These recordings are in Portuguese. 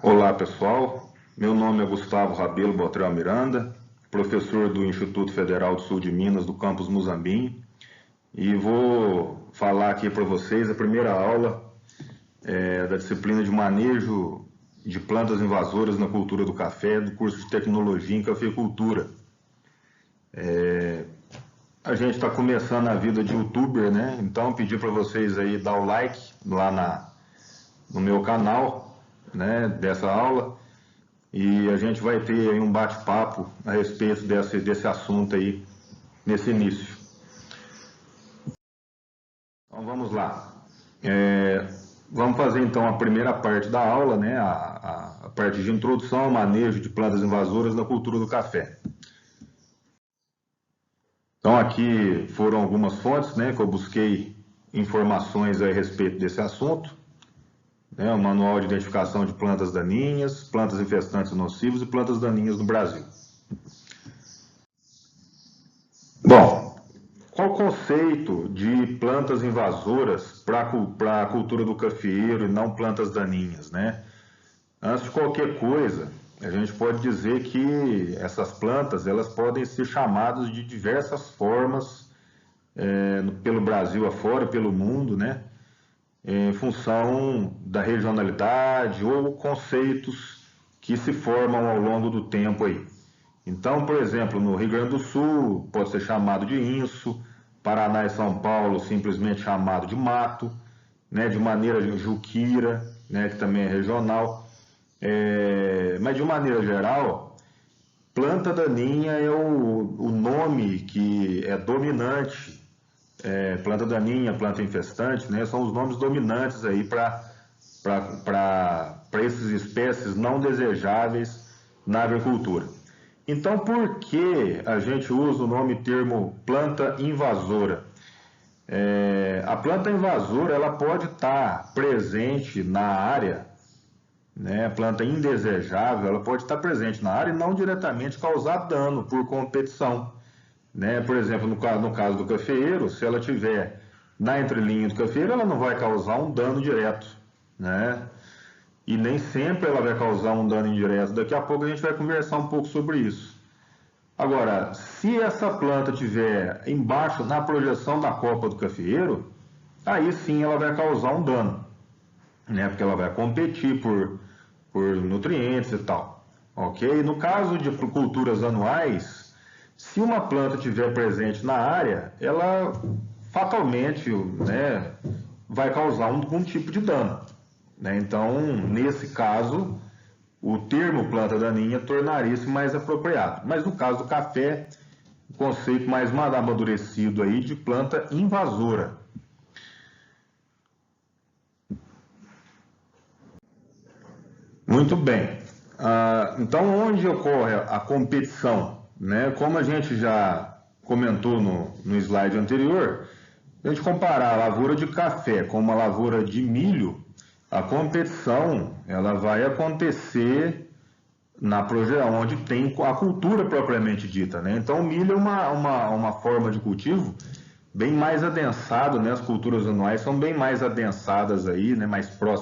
Olá pessoal, meu nome é Gustavo Rabelo Botrel Miranda, professor do Instituto Federal do Sul de Minas, do campus Muzambinho, e vou falar aqui para vocês a primeira aula da disciplina de manejo de plantas invasoras na cultura do café, do curso de Tecnologia em Cafeicultura. A gente está começando a vida de youtuber, né? Então pedi para vocês aí dar o like lá no meu canal, né, dessa aula, e a gente vai ter aí um bate-papo a respeito desse assunto aí nesse início. Então vamos lá. Vamos fazer então a primeira parte da aula, né, a parte de introdução ao manejo de plantas invasoras na cultura do café. Então aqui foram algumas fontes, né, que eu busquei informações a respeito desse assunto. O Manual de Identificação de Plantas Daninhas, Plantas Infestantes e Nocivas e Plantas Daninhas no Brasil. Bom, qual o conceito de plantas invasoras para a cultura do cafeeiro e não plantas daninhas, né? Antes de qualquer coisa, a gente pode dizer que essas plantas elas podem ser chamadas de diversas formas pelo Brasil afora, pelo mundo, né? Em função da regionalidade ou conceitos que se formam ao longo do tempo aí. Então, por exemplo, no Rio Grande do Sul pode ser chamado de inso, Paraná e São Paulo simplesmente chamado de mato, né, de maneira juquira, né, que também é regional. Mas de maneira geral, planta daninha é o nome que é dominante. Planta daninha, planta infestante, né, são os nomes dominantes aí para essas espécies não desejáveis na agricultura. Então, por que a gente usa o termo planta invasora? A planta invasora ela pode estar presente na área, né, a planta indesejável ela pode estar presente na área e não diretamente causar dano por competição. Né? Por exemplo, no caso do cafeeiro, se ela estiver na entrelinha do cafeeiro, ela não vai causar um dano direto, né? E nem sempre ela vai causar um dano indireto. Daqui a pouco a gente vai conversar um pouco sobre isso. Agora, se essa planta estiver embaixo, na projeção da copa do cafeeiro, aí sim ela vai causar um dano, né? Porque ela vai competir por nutrientes e tal. Ok? No caso de culturas anuais, se uma planta estiver presente na área, ela fatalmente, né, vai causar um tipo de dano. Né? Então, nesse caso, o termo planta daninha tornaria-se mais apropriado. Mas no caso do café, o conceito mais amadurecido aí de planta invasora. Muito bem. Então, onde ocorre a competição? Né? Como a gente já comentou no slide anterior, se a gente comparar a lavoura de café com uma lavoura de milho, a competição ela vai acontecer na projeção onde tem a cultura propriamente dita. Né? Então, o milho é uma forma de cultivo bem mais adensado, né? As culturas anuais são bem mais adensadas aí, né?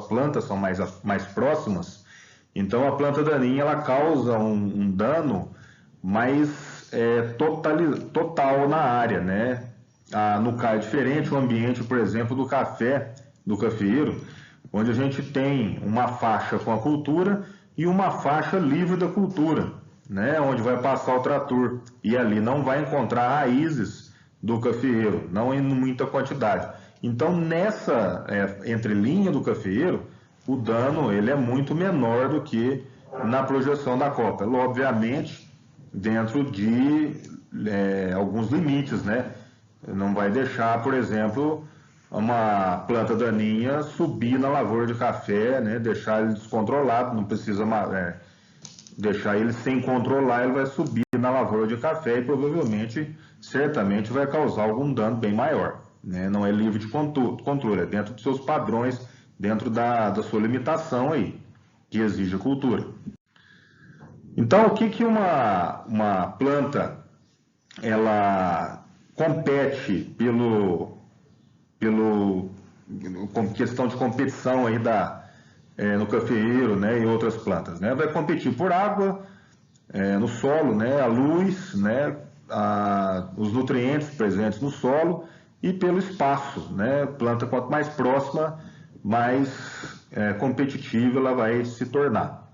Plantas são mais próximas. Então, a planta daninha ela causa um dano mais total na área, né? No caso, diferente o ambiente, por exemplo, do café, do cafeeiro, onde a gente tem uma faixa com a cultura e uma faixa livre da cultura, né? Onde vai passar o trator e ali não vai encontrar raízes do cafeeiro, não em muita quantidade. Então, nessa entrelinha do cafeeiro, o dano ele é muito menor do que na projeção da copa. Obviamente, dentro de alguns limites, né? Não vai deixar, por exemplo, uma planta daninha subir na lavoura de café, né? Deixar ele descontrolado, não precisa deixar ele sem controlar, ele vai subir na lavoura de café e provavelmente, certamente, vai causar algum dano bem maior. Né? Não é livre de controle, é dentro dos seus padrões, dentro da sua limitação aí, que exige a cultura. Então, o que uma planta ela compete pelo questão de competição aí no cafeeiro, né, e outras plantas, né? Vai competir por água, no solo, né, a luz, né, os nutrientes presentes no solo e pelo espaço, né? Planta quanto mais próxima, mais competitiva ela vai se tornar.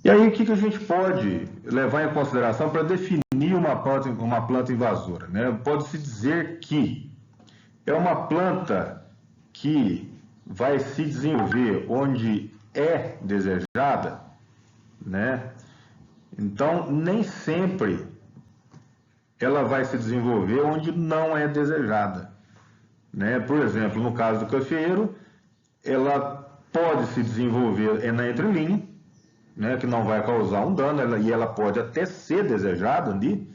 E aí o que a gente pode levar em consideração para definir uma planta invasora, né? Pode-se dizer que é uma planta que vai se desenvolver onde é desejada, né? Então, nem sempre ela vai se desenvolver onde não é desejada, né? Por exemplo, no caso do cafeeiro, ela pode se desenvolver na entrelinha, né, que não vai causar um dano, e ela pode até ser desejada ali,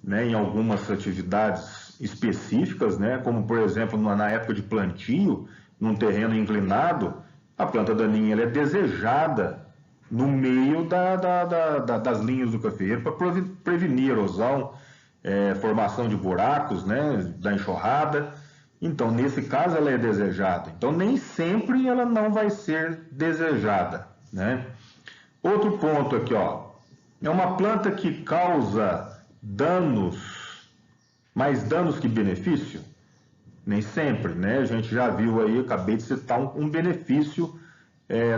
né, em algumas atividades específicas, né, como por exemplo na época de plantio, num terreno inclinado, a planta daninha ela é desejada no meio das linhas do cafeeiro para prevenir erosão, formação de buracos, né, da enxurrada. Então, nesse caso, ela é desejada. Então, nem sempre ela não vai ser desejada, né? Outro ponto aqui, ó, é uma planta que causa danos, mais danos que benefício? Nem sempre, né? A gente já viu aí, acabei de citar um benefício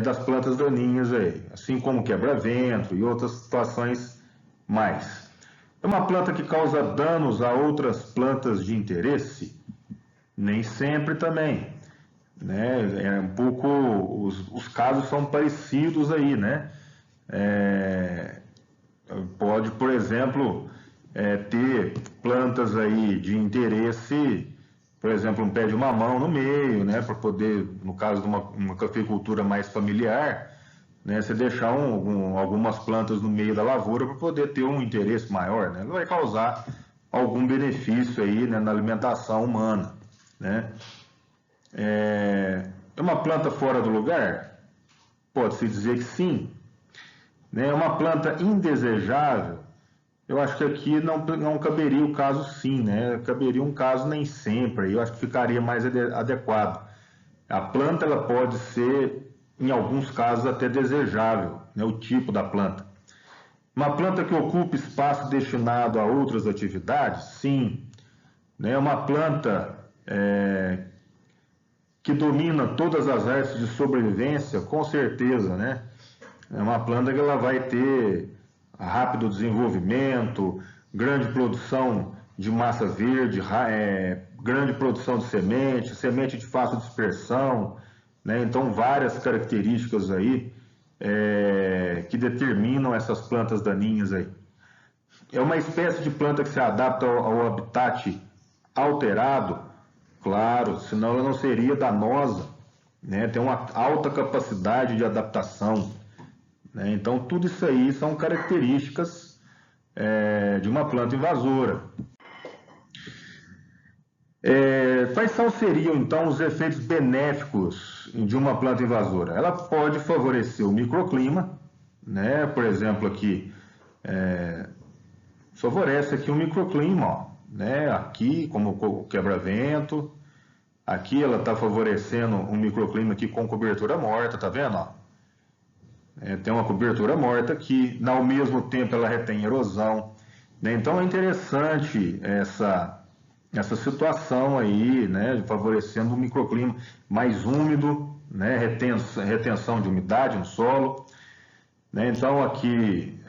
das plantas daninhas aí, assim como quebra-vento e outras situações mais. É uma planta que causa danos a outras plantas de interesse? Nem sempre também, né? É um pouco, os casos são parecidos aí, né? Pode, por exemplo, ter plantas aí de interesse, por exemplo, um pé de mamão no meio, né, para poder, no caso de uma cafeicultura mais familiar, né, você deixar algumas plantas no meio da lavoura para poder ter um interesse maior, né, vai causar algum benefício aí, né, na alimentação humana, né. É uma planta fora do lugar? Pode-se dizer que sim. É uma planta indesejável? Eu acho que aqui não caberia o caso sim, né? Caberia um caso nem sempre, eu acho que ficaria mais adequado. A planta ela pode ser, em alguns casos, até desejável, né? O tipo da planta. Uma planta que ocupa espaço destinado a outras atividades? Sim. Né? Uma planta que domina todas as artes de sobrevivência? Com certeza, né? É uma planta que ela vai ter rápido desenvolvimento, grande produção de massa verde, grande produção de semente de fácil dispersão, né? Então várias características aí que determinam essas plantas daninhas aí. É uma espécie de planta que se adapta ao habitat alterado, claro, senão ela não seria danosa, né? Tem uma alta capacidade de adaptação. Então, tudo isso aí são características de uma planta invasora. Quais seriam, então, os efeitos benéficos de uma planta invasora? Ela pode favorecer o microclima, né? Por exemplo, aqui, favorece aqui o microclima, ó, né? Aqui, como o quebra-vento, aqui ela está favorecendo um microclima aqui com cobertura morta, tá vendo, ó? Tem uma cobertura morta que, ao mesmo tempo, ela retém erosão, né? Então, é interessante essa situação aí, né, favorecendo um microclima mais úmido, né, retenção de umidade no solo, né? Então, aqui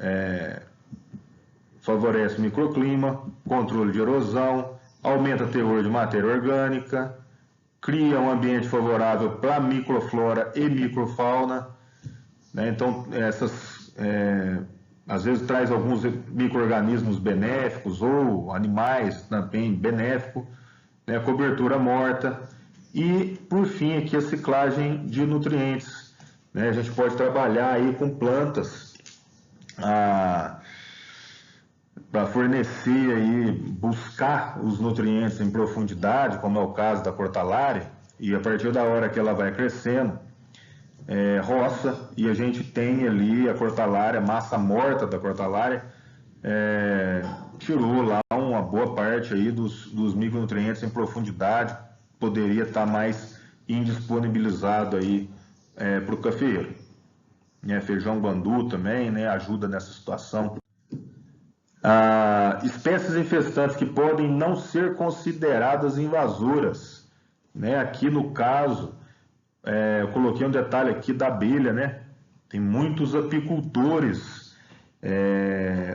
favorece o microclima, controle de erosão, aumenta o teor de matéria orgânica, cria um ambiente favorável para microflora e microfauna, né? Então, às vezes traz alguns micro-organismos benéficos ou animais também benéficos, né? Cobertura morta e, por fim, aqui a ciclagem de nutrientes, né? A gente pode trabalhar aí com plantas para fornecer aí, buscar os nutrientes em profundidade, como é o caso da cortalária, e a partir da hora que ela vai crescendo, roça, e a gente tem ali a cortalária, massa morta da cortalária, tirou lá uma boa parte aí dos micronutrientes em profundidade, poderia estar mais indisponibilizado aí para o cafeeiro. Feijão guandu também, né, ajuda nessa situação. Espécies infestantes que podem não ser consideradas invasoras, né? Aqui no caso, eu coloquei um detalhe aqui da abelha, né? Tem muitos apicultores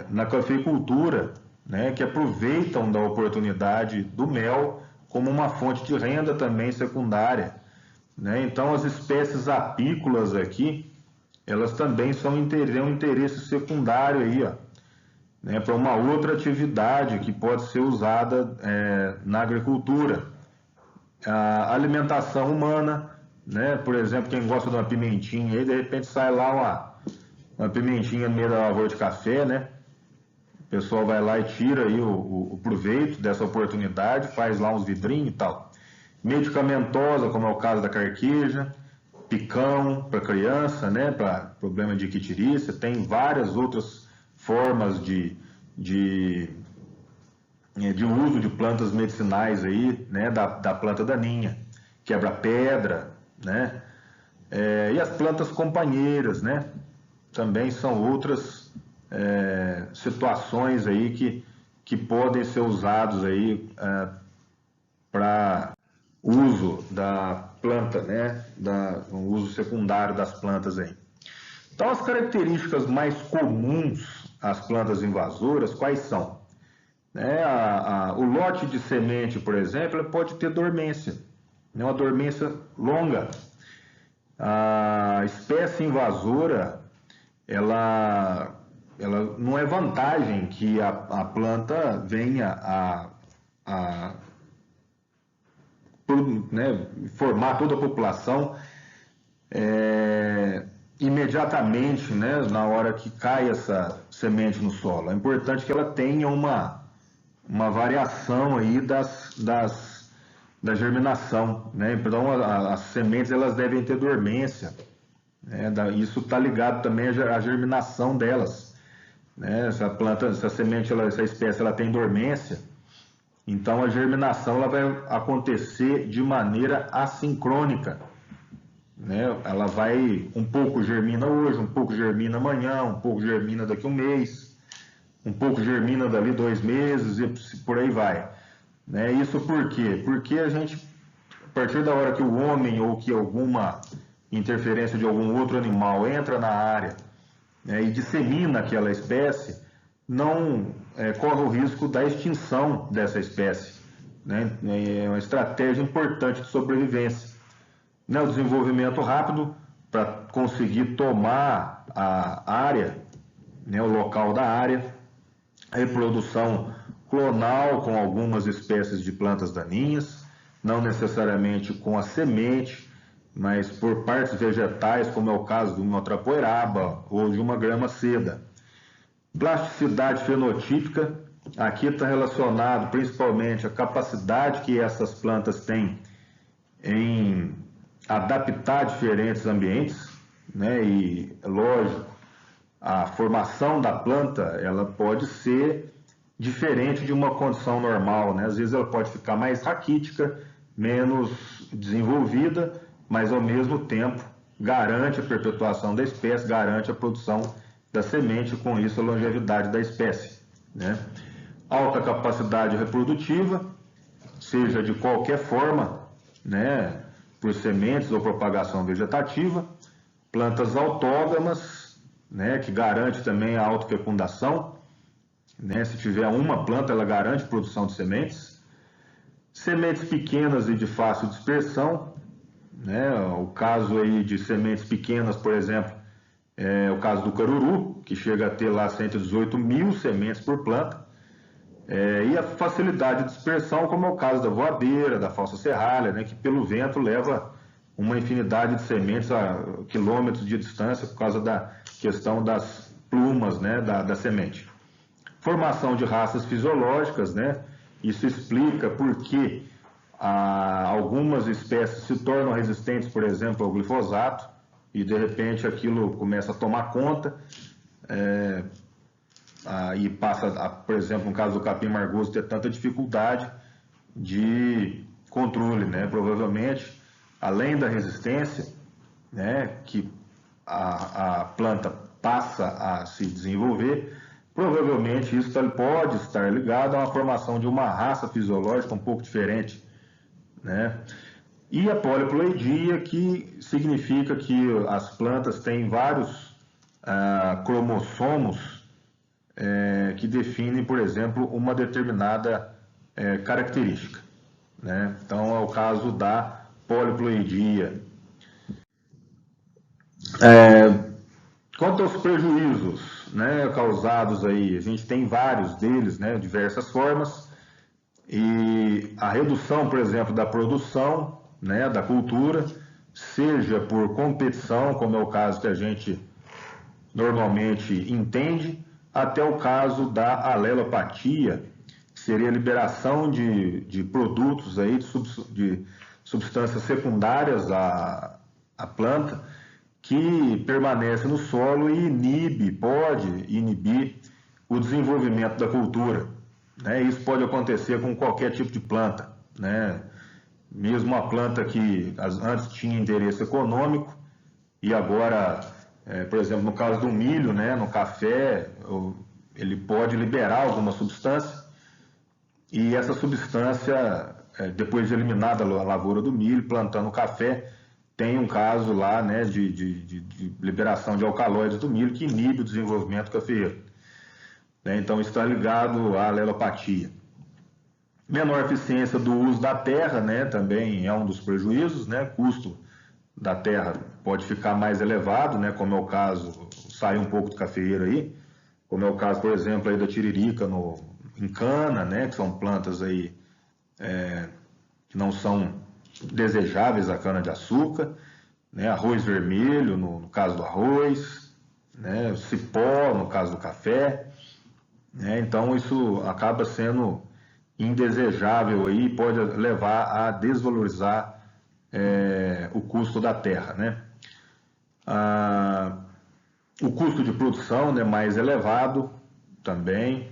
na cafeicultura, né, que aproveitam da oportunidade do mel como uma fonte de renda também secundária, né? Então as espécies apícolas aqui, elas também são um interesse secundário aí, ó, né, para uma outra atividade que pode ser usada na agricultura. A alimentação humana, né, por exemplo, quem gosta de uma pimentinha, aí de repente sai lá uma pimentinha no meio da lavoura de café, né? O pessoal vai lá e tira aí o proveito dessa oportunidade, faz lá uns vidrinhos e tal. Medicamentosa, como é o caso da carqueja, picão para criança, né, para problema de icterícia, tem várias outras formas de uso de plantas medicinais aí, né, da planta daninha, quebra-pedra, né, e as plantas companheiras, né, também são outras situações aí que podem ser usados aí para uso da planta, né, o uso secundário das plantas aí. Então, as características mais comuns às plantas invasoras, quais são? O lote de semente, por exemplo, pode ter dormência, né, uma dormência longa. A espécie invasora, ela não é vantagem que a planta venha né, formar toda a população imediatamente, né, na hora que cai essa semente no solo. É importante que ela tenha uma variação aí da germinação, né? Então as sementes elas devem ter dormência, né? Isso está ligado também à germinação delas, né? Essa semente, essa espécie, ela tem dormência, então a germinação ela vai acontecer de maneira assincrônica, né? Ela vai, um pouco germina hoje, um pouco germina amanhã, um pouco germina daqui a um mês, um pouco germina dali 2 meses e por aí vai, né? Isso por quê? Porque a partir da hora que o homem ou que alguma interferência de algum outro animal entra na área, né, e dissemina aquela espécie, não corre o risco da extinção dessa espécie, né? É uma estratégia importante de sobrevivência, né? O desenvolvimento rápido para conseguir tomar a área, né, o local da área, a reprodução clonal com algumas espécies de plantas daninhas, não necessariamente com a semente, mas por partes vegetais, como é o caso de uma trapoeraba ou de uma grama seda. Plasticidade fenotípica, aqui está relacionado principalmente à capacidade que essas plantas têm em adaptar diferentes ambientes, né? E, lógico, a formação da planta ela pode ser diferente de uma condição normal, né? Às vezes ela pode ficar mais raquítica, menos desenvolvida, mas ao mesmo tempo garante a perpetuação da espécie, garante a produção da semente, com isso a longevidade da espécie, né? Alta capacidade reprodutiva, seja de qualquer forma, né? Por sementes ou propagação vegetativa, plantas autógamas, né? Que garante também a autofecundação, né? Se tiver uma planta, ela garante produção de sementes. Sementes pequenas e de fácil dispersão, né? O caso aí de sementes pequenas, por exemplo, é o caso do caruru, que chega a ter lá 118 mil sementes por planta. E a facilidade de dispersão, como é o caso da voadeira, da falsa serralha, né? Que pelo vento leva uma infinidade de sementes a quilômetros de distância por causa da questão das plumas, né? da semente. Formação de raças fisiológicas, né? Isso explica por que algumas espécies se tornam resistentes, por exemplo, ao glifosato, e de repente aquilo começa a tomar conta, e passa, por exemplo, no caso do capim margoso, ter tanta dificuldade de controle, né? Provavelmente, além da resistência, né, que a planta passa a se desenvolver, provavelmente isso pode estar ligado a uma formação de uma raça fisiológica um pouco diferente, né? E a poliploidia, que significa que as plantas têm vários cromossomos que definem, por exemplo, uma determinada característica, né? Então é o caso da poliploidia. Quanto aos prejuízos, né, causados aí, a gente tem vários deles, né, diversas formas, e a redução, por exemplo, da produção, né, da cultura, seja por competição, como é o caso que a gente normalmente entende, até o caso da alelopatia, que seria a liberação de produtos aí, de substâncias secundárias à planta, que permanece no solo e pode inibir o desenvolvimento da cultura, né? Isso pode acontecer com qualquer tipo de planta, né? Mesmo uma planta que antes tinha interesse econômico e agora, por exemplo, no caso do milho, né, no café, ele pode liberar alguma substância e essa substância, depois de eliminada a lavoura do milho, plantando o café, tem um caso lá, né, de liberação de alcaloides do milho que inibe o desenvolvimento cafeeiro, né? Então está ligado à alelopatia. Menor eficiência do uso da terra, né, também é um dos prejuízos, né? Custo da terra pode ficar mais elevado, né, como é o caso, sai um pouco do cafeeiro aí, como é o caso, por exemplo, aí da tiririca em cana, né, que são plantas aí que não são desejáveis a cana-de-açúcar, né, arroz vermelho, no caso do arroz, né, cipó, no caso do café, né, então isso acaba sendo indesejável aí, pode levar a desvalorizar o custo da terra, né. O custo de produção, né, mais elevado também,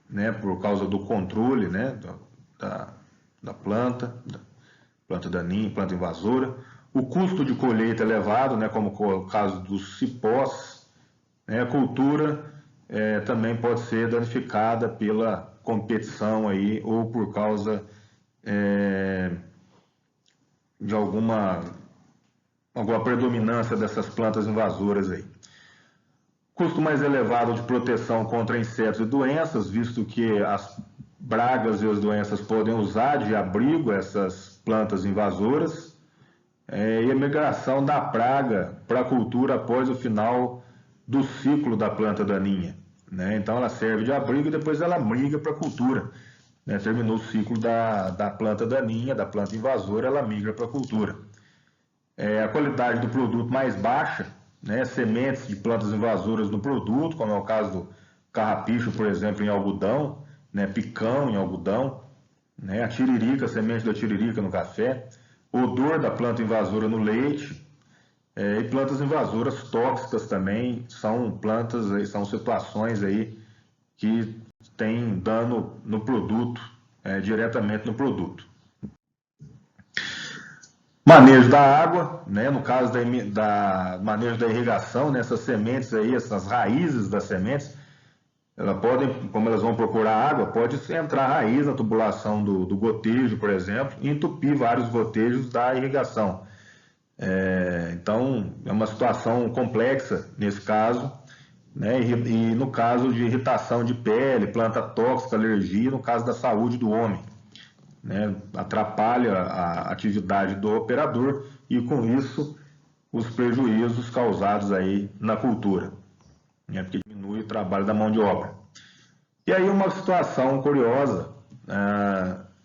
né, por causa do controle, né, da planta daninha, planta invasora. O custo de colheita elevado, né, como o caso dos cipós, né, a cultura também pode ser danificada pela competição aí, ou por causa de alguma predominância dessas plantas invasoras aí. Custo mais elevado de proteção contra insetos e doenças, visto que as pragas e as doenças podem usar de abrigo essas plantas invasoras, e a migração da praga para a cultura após o final do ciclo da planta daninha, né? Então ela serve de abrigo e depois ela migra para a cultura, né? Terminou o ciclo da planta daninha, da planta invasora, ela migra para a cultura. A qualidade do produto mais baixa, né? Sementes de plantas invasoras no produto, como é o caso do carrapicho, por exemplo, em algodão, né? Picão em algodão, né? A tiririca, a semente da tiririca no café, odor da planta invasora no leite, e plantas invasoras tóxicas também, são plantas, são situações aí que têm dano no produto, diretamente no produto. Manejo da água, né? No caso da manejo da irrigação, né? Essas sementes aí, essas raízes das sementes, elas podem, como elas vão procurar água, pode entrar raiz na tubulação do gotejo, por exemplo, e entupir vários gotejos da irrigação. Então, é uma situação complexa nesse caso, né? E no caso de irritação de pele, planta tóxica, alergia, no caso da saúde do homem, né? Atrapalha a atividade do operador e, com isso, os prejuízos causados aí na cultura, né? Porque diminui o trabalho da mão de obra. E aí uma situação curiosa,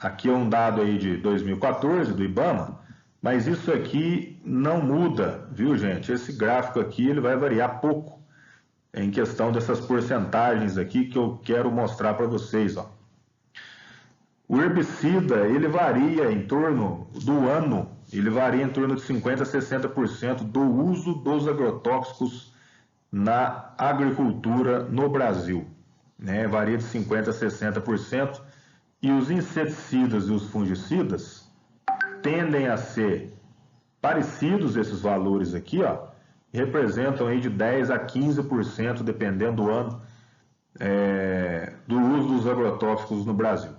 aqui é um dado aí de 2014 do IBAMA, mas isso aqui não muda, viu, gente? Esse gráfico aqui ele vai variar pouco em questão dessas porcentagens aqui que eu quero mostrar para vocês, ó. O herbicida, ele varia em torno do ano, ele varia em torno de 50% a 60% do uso dos agrotóxicos na agricultura no Brasil, né? Varia de 50% a 60%, e os inseticidas e os fungicidas tendem a ser parecidos esses valores aqui, ó, representam aí de 10 a 15%, dependendo do ano, do uso dos agrotóxicos no Brasil.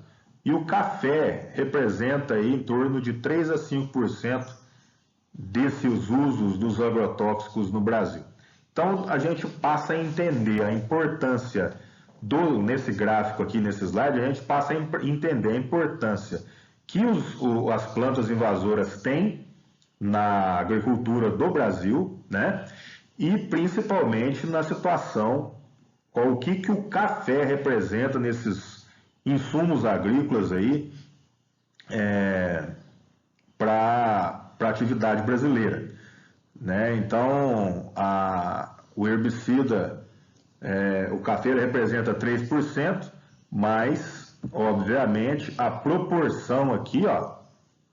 E o café representa aí em torno de 3 a 5% desses usos dos agrotóxicos no Brasil. Então, a gente passa a entender a importância nesse gráfico aqui, nesse slide, a gente passa a entender a importância que as plantas invasoras têm na agricultura do Brasil, né? E principalmente na situação, o que o café representa nesses insumos agrícolas aí para a atividade brasileira, né? Então, o herbicida, o café representa 3%, mas, obviamente, a proporção aqui, ó,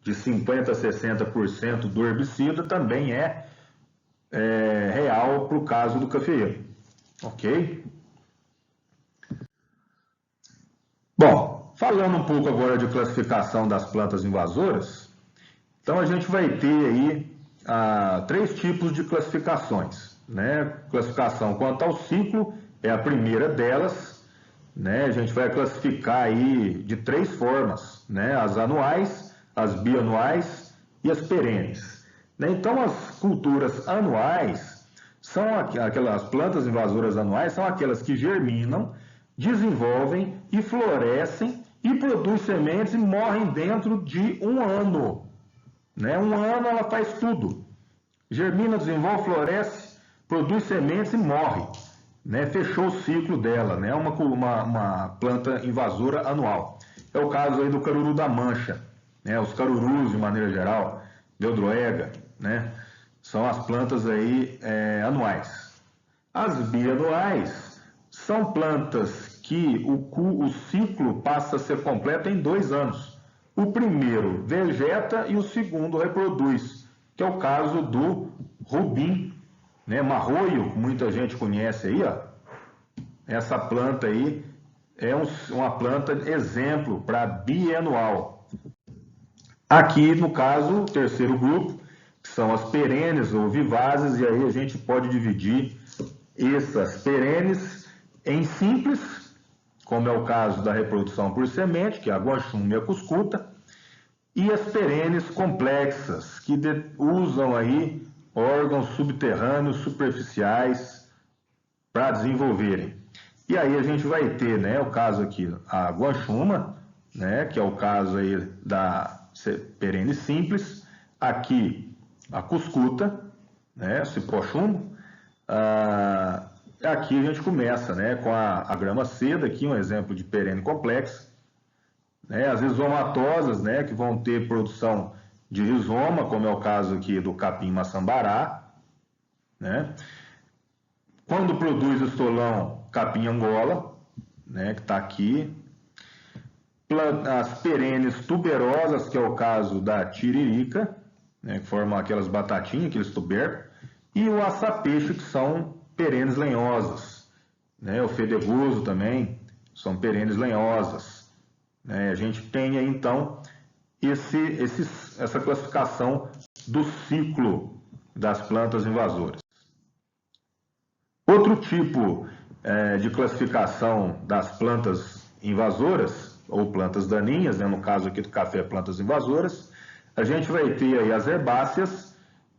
de 50% a 60% do herbicida também é real para o caso do cafeeiro, ok? Bom, falando um pouco agora de classificação das plantas invasoras, então a gente vai ter aí 3 tipos de classificações, né? Classificação quanto ao ciclo é a primeira delas, né? A gente vai classificar aí de 3 formas, né? As anuais, as bianuais e as perenes. Então, as culturas anuais são aquelas plantas invasoras anuais, são aquelas que germinam, desenvolvem e florescem e produzem sementes e morrem dentro de um ano. Né? Um ano ela faz tudo. Germina, desenvolve, floresce, produz sementes e morre. Né? Fechou o ciclo dela, né? Uma planta invasora anual. É o caso aí do caruru da mancha. Né, os carurus, de maneira geral, Beldroega, né, são as plantas aí anuais. As bianuais são plantas que o ciclo passa a ser completo em 2 anos. O primeiro vegeta e o segundo reproduz, que é o caso do rubim, né, marroio, que muita gente conhece aí, ó. Essa planta aí é uma planta exemplo para bianual. Aqui, no caso, o terceiro grupo, que são as perenes ou vivazes, e aí a gente pode dividir essas perenes em simples, como é o caso da reprodução por semente, que é a guanchuma e a cuscuta, e as perenes complexas, que usam aí órgãos subterrâneos superficiais para desenvolverem. E aí a gente vai ter, né, o caso aqui, a guanchuma, né, que é o caso aí da perene simples, aqui a cuscuta, né, cipó chumbo. Aqui a gente começa, né, com a grama seda, aqui um exemplo de perene complexa, né, as rizomatosas, né, que vão ter produção de rizoma, como é o caso aqui do capim maçambará, né. Quando produz estolão, capim angola, né, que está aqui. As perenes tuberosas, que é o caso da tiririca, né, que formam aquelas batatinhas, aqueles tubérculos, e o açapeixe, que são perenes lenhosas. Né, o fedegoso também são perenes lenhosas. Né, a gente tem aí, então, essa classificação do ciclo das plantas invasoras. Outro tipo de classificação das plantas invasoras, ou plantas daninhas, né, no caso aqui do café, plantas invasoras, a gente vai ter aí as herbáceas,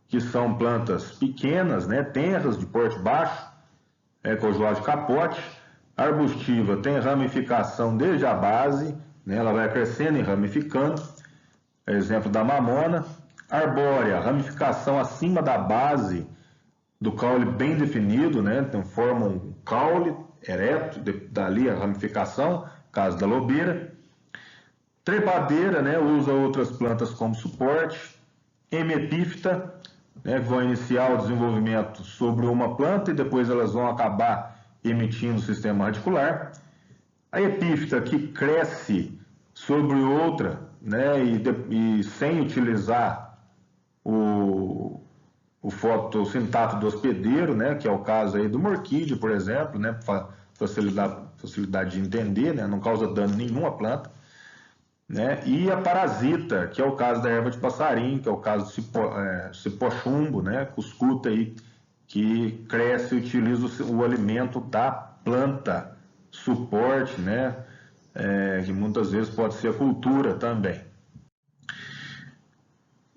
que são plantas pequenas, né, tenras, de porte baixo, cojoado de capote. A arbustiva tem ramificação desde a base, né, ela vai crescendo e ramificando, exemplo da mamona. Arbórea, ramificação acima da base, do caule bem definido, né, então forma um caule ereto, dali a ramificação, caso da lobeira. Trepadeira, né, usa outras plantas como suporte. Hemipífita, né, que vão iniciar o desenvolvimento sobre uma planta e depois elas vão acabar emitindo o sistema radicular. A epífita, que cresce sobre outra, né, e sem utilizar o fotossintato do hospedeiro, né, que é o caso aí do morquídeo, por exemplo, né, facilidade de entender, né, não causa dano nenhum à planta. né? E a parasita, que é o caso da erva de passarinho, que é o caso do cipó-chumbo, né? Cuscuta aí, que cresce e utiliza o alimento da planta, suporte, né? Que muitas vezes pode ser a cultura também.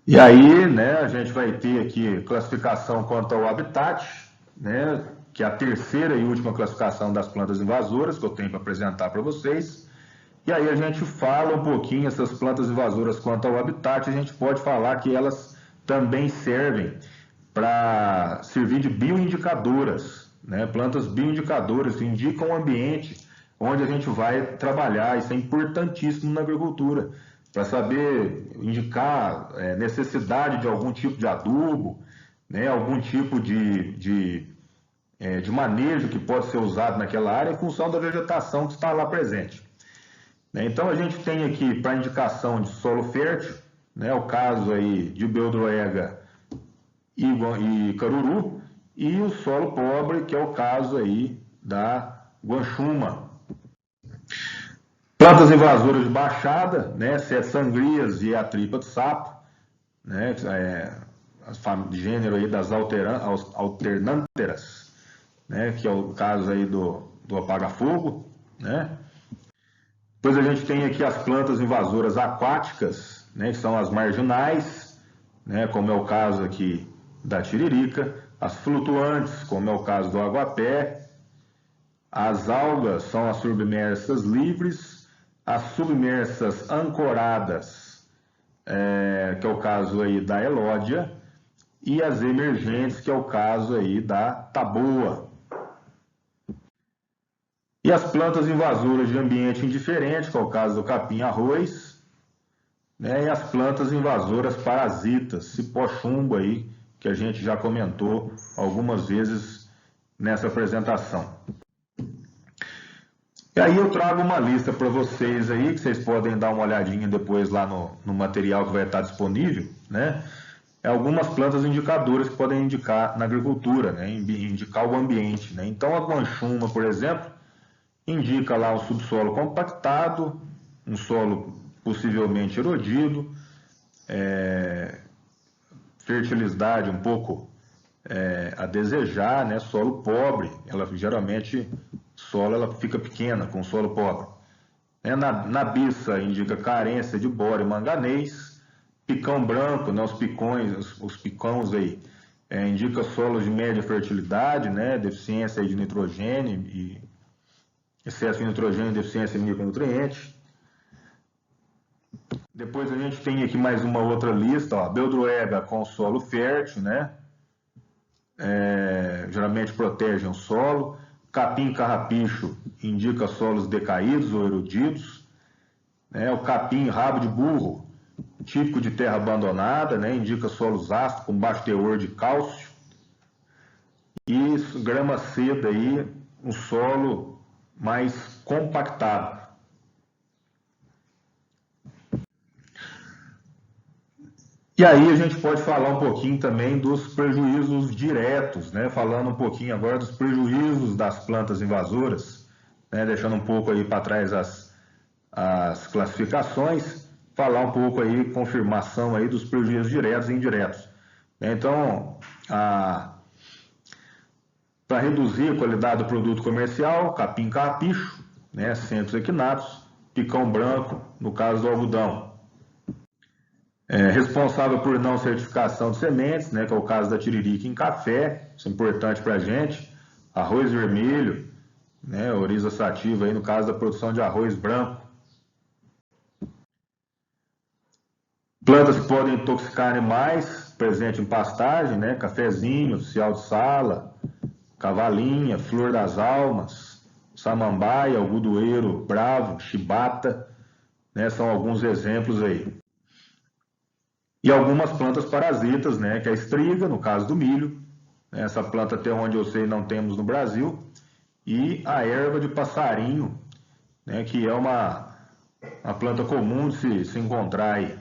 E aí, né, a gente vai ter aqui classificação quanto ao habitat, né, que é a terceira e última classificação das plantas invasoras que eu tenho para apresentar para vocês. E aí a gente fala um pouquinho essas plantas invasoras quanto ao habitat, a gente pode falar que elas também servem para servir de bioindicadoras, né, plantas bioindicadoras que indicam o ambiente onde a gente vai trabalhar. Isso é importantíssimo na agricultura, para saber indicar necessidade de algum tipo de adubo, né, algum tipo de manejo que pode ser usado naquela área em função da vegetação que está lá presente. Então a gente tem aqui para indicação de solo fértil, né, o caso aí de beldroega e caruru, e o solo pobre, que é o caso aí da guanchuma. Plantas invasoras de baixada, né, sete sangrias e a tripa de sapo, né, de gênero aí das alternanteras, né, que é o caso aí do apaga-fogo, né. Depois a gente tem aqui as plantas invasoras aquáticas, né, que são as marginais, né, como é o caso aqui da tiririca, as flutuantes, como é o caso do aguapé, as algas são as submersas livres, as submersas ancoradas, que é o caso aí da elódia, e as emergentes, que é o caso aí da taboa. E as plantas invasoras de ambiente indiferente, que é o caso do capim-arroz, né? E as plantas invasoras parasitas, cipó-chumbo aí, que a gente já comentou algumas vezes nessa apresentação. E aí eu trago uma lista para vocês aí, que vocês podem dar uma olhadinha depois lá no material que vai estar disponível, né? Algumas plantas indicadoras que podem indicar na agricultura, né? Indicar o ambiente, né? Então a guanchuma, por exemplo, indica lá um subsolo compactado, um solo possivelmente erodido, fertilidade um pouco a desejar, né? Solo pobre, ela geralmente solo ela fica pequena com solo pobre. Na biça indica carência de boro e manganês, picão branco, né? Os picões aí indica solos de média fertilidade, né? Deficiência de nitrogênio e excesso de nitrogênio e deficiência de micronutrientes. Depois a gente tem aqui mais uma outra lista, ó, beldroega com solo fértil, né? Geralmente protegem o solo. Capim carrapicho indica solos decaídos ou erodidos. O capim rabo de burro, típico de terra abandonada, né? Indica solos ácidos com baixo teor de cálcio. E grama seda aí, um solo mais compactado. E aí a gente pode falar um pouquinho também dos prejuízos diretos, né? Falando um pouquinho agora dos prejuízos das plantas invasoras, né? Deixando um pouco aí para trás as classificações, falar um pouco aí, confirmação aí dos prejuízos diretos e indiretos. Então, para reduzir a qualidade do produto comercial, capim carrapicho, né? Centros equinatos, picão branco, no caso do algodão. Responsável por não certificação de sementes, né, que é o caso da tiririca em café, isso é importante para a gente. Arroz vermelho, né, oriza sativa aí no caso da produção de arroz branco. Plantas que podem intoxicar animais, presente em pastagem, né, cafezinho, cial de sala, cavalinha, flor das almas, samambaia, algodoeiro bravo, chibata, né, são alguns exemplos aí. E algumas plantas parasitas, né, que é a estriga, no caso do milho, né, essa planta até onde eu sei não temos no Brasil, e a erva de passarinho, né, que é uma planta comum de se encontrar aí.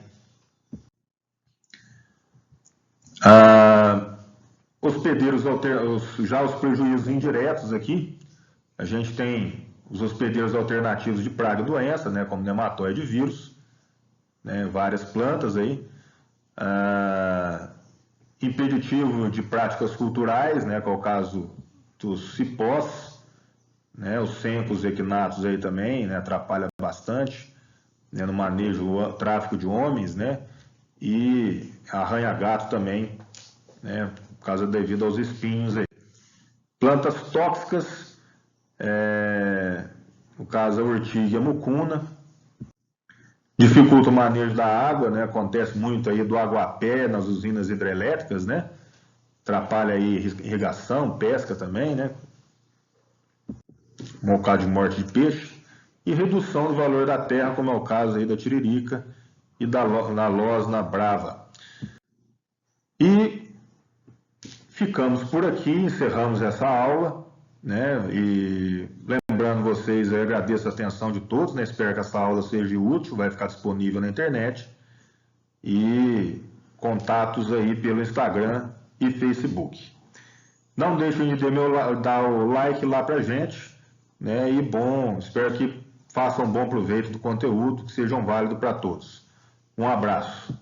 Hospedeiros, já os prejuízos indiretos aqui, a gente tem os hospedeiros alternativos de praga e doença, né, como nematóide e vírus, né, várias plantas aí. Impeditivo de práticas culturais, né, que é o caso dos cipós, né, os sencos equinatos aí também, né, atrapalha bastante, né, no manejo, tráfico de homens, né, e arranha-gato também, né, por causa devido aos espinhos aí. Plantas tóxicas, no caso a ortiga e a mucuna, dificulta o manejo da água, né, acontece muito aí do aguapé nas usinas hidrelétricas, né, atrapalha aí irrigação, pesca também, né, um bocado de morte de peixe, e redução do valor da terra, como é o caso aí da tiririca e da losna brava. E ficamos por aqui, encerramos essa aula, né? E lembrando vocês, eu agradeço a atenção de todos, né? Espero que essa aula seja útil, vai ficar disponível na internet. E contatos aí pelo Instagram e Facebook. Não deixem de dar o like lá pra gente, né? E bom, espero que façam bom proveito do conteúdo, que sejam válidos para todos. Um abraço.